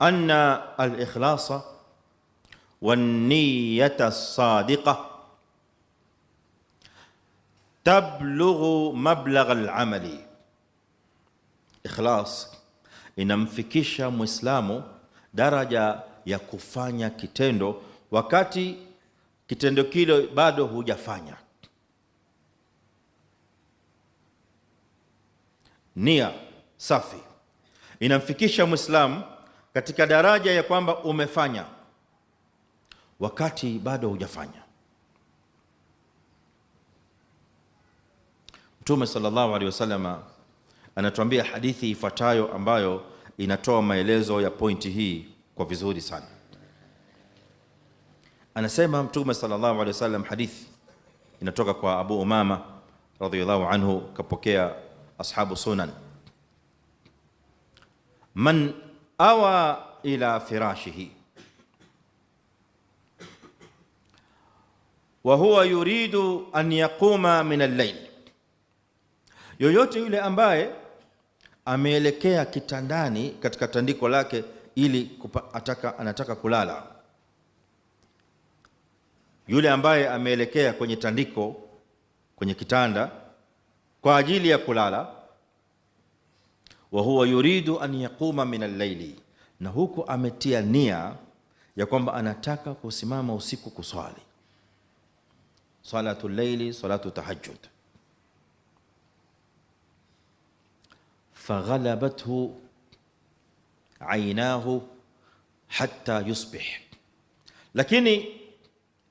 anna al-ikhlasa wan-niyyata as-sadiqa tablughu mablagha al-amali. Ikhlas inamfikisha Muislamu daraja ya kufanya kitendo wakati kitendo kile bado hujafanya. Nia safi inamfikisha Muislamu katika daraja ya kwamba umefanya wakati bado hujafanya. Mtume sallallahu alaihi wasallam anatuambia hadithi ifuatayo ambayo inatoa maelezo ya pointi hii kwa vizuri sana. Anasema Mtume sallallahu alaihi wasallam, hadithi inatoka kwa Abu Umama radhiyallahu anhu, kapokea ashabu sunan: man awa ila firashihi wa huwa yuridu an yaquma min al-layl, yoyote yule ambaye ameelekea kitandani katika tandiko lake ili anataka kulala, yule ambaye ameelekea kwenye tandiko, kwenye kitanda kwa ajili ya kulala, wa huwa yuridu an yaquma min al-layli, na huku ametia nia ya kwamba anataka kusimama usiku kuswali salatul layli, salatu tahajjud. Faghalabathu aynahu hatta yusbih, lakini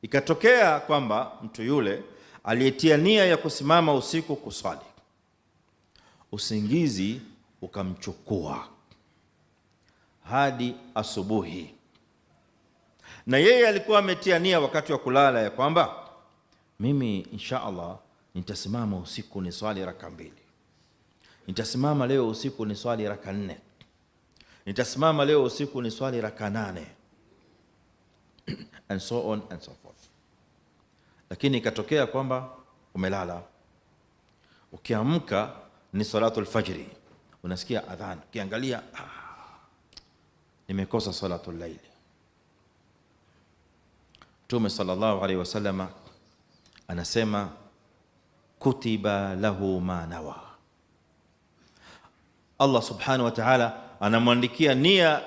ikatokea kwamba mtu yule aliyetia nia ya kusimama usiku kuswali, usingizi ukamchukua hadi asubuhi, na yeye alikuwa ametia nia wakati wa kulala ya kwamba mimi insha Allah nitasimama usiku ni swali raka 2, nitasimama leo usiku ni swali raka 4, nitasimama leo usiku ni swali raka 8 and so on and so forth. Lakini ikatokea kwamba umelala, ukiamka ni salatul fajri, unasikia adhan, ukiangalia nimekosa salatul layli. Mtume sallallahu alaihi wasallam anasema kutiba lahu ma nawa, Allah subhanahu wa ta'ala anamwandikia nia,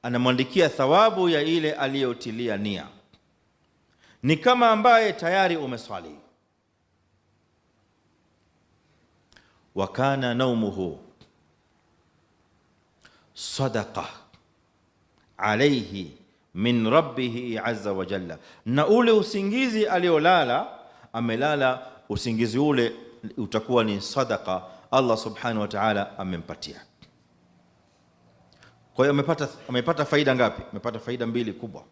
anamwandikia thawabu ya ile aliyotilia nia. Ni kama ambaye tayari umeswali. Wa kana naumuhu sadaqa alayhi min rabbih azza wa jalla, na ule usingizi aliolala, amelala usingizi ule utakuwa ni sadaqa Allah subhanahu wa ta'ala amempatia. Kwa hiyo amepata faida ngapi? Amepata faida 2 kubwa.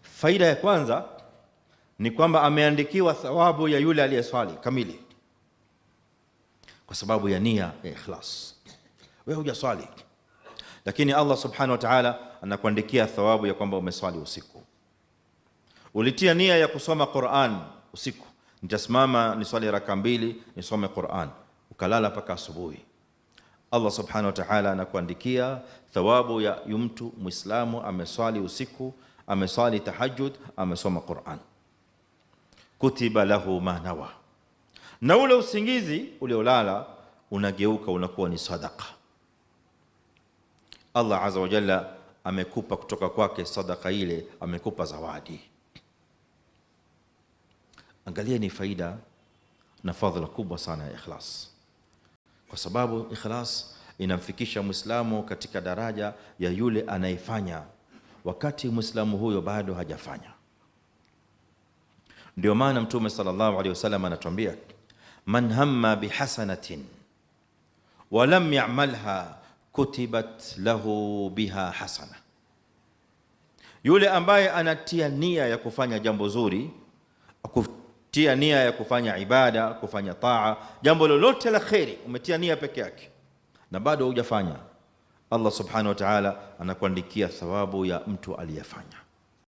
Faida ya kwanza ni kwamba ameandikiwa thawabu ya yule aliyeswali kamili kwa sababu ya nia ya ikhlas. Wewe hujaswali, lakini Allah subhanahu wa ta'ala anakuandikia thawabu ya kwamba umeswali usiku. Ulitia nia ya kusoma Qur'an usiku, nitasimama niswali raka 2 nisome Qur'an, ukalala mpaka asubuhi. Allah subhanahu wa ta'ala anakuandikia thawabu ya mtu Muislamu ameswali usiku, ameswali tahajjud, amesoma Qur'an. Kutiba lahu ma nawa, na ule usingizi uliolala unageuka unakuwa ni sadaqa. Allah azza wa jalla amekupa kutoka kwake sadaqa ile, amekupa zawadi. Angalia ni faida na fadhila kubwa sana ya ikhlas, kwa sababu ikhlas inamfikisha Muislamu katika daraja ya yule anayefanya wakati Muislamu huyo bado hajafanya. Ndio maana Mtume sallallahu alaihi wasallam anatuambia, man hamma bihasanatin wa lam ya'malha kutibat lahu biha hasana, yule ambaye anatia nia ya kufanya jambo zuri, kutia nia ya kufanya ibada, kufanya taa, jambo lolote la khairi, umetia nia peke yake na bado hujafanya, Allah subhanahu wa ta'ala anakuandikia thawabu ya mtu aliyefanya.